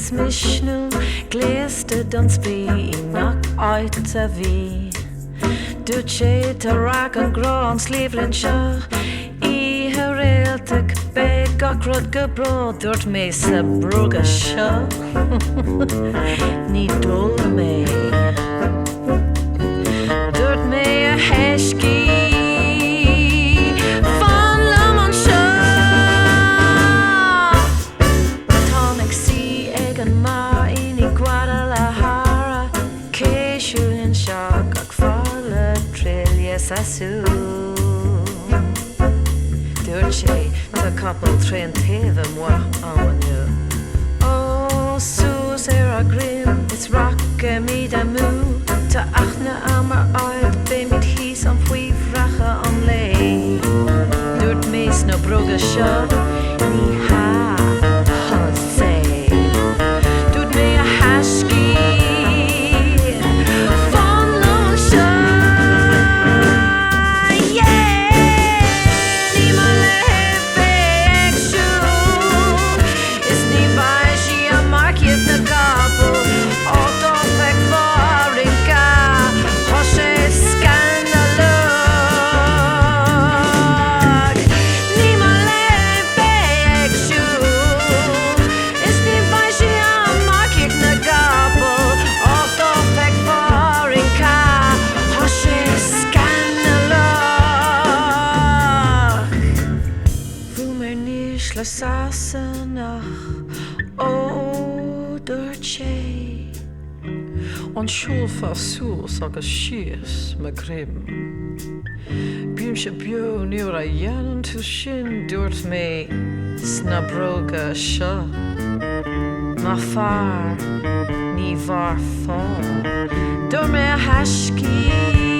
agus misnú gléiste don spí nach áit a bhí. Dúirt sé tarrá an grán slíomhlinn seo ihe réalteach be gacrod go bro dúirt mé sa brúga seo ní dul mé. Dúirt mé a heiscí Sasú Dúirt sé tá capal tríon taobh mua amhainú. Ó sús a grim is rock míad a mú tá achna amar áid bé míad híos an faoimhreacha an lé. Dúirt més nó brúga seo ní há hol sé. Dúirt mé a haiscí Sasanach ó dúirt sé an siúlfa sús agus sios me grim. Bím se bio nuair a dhéanann tú sin dúirt mé sna bróga seo. Má fearr ní bhar fá. Dúirt mé a haiscí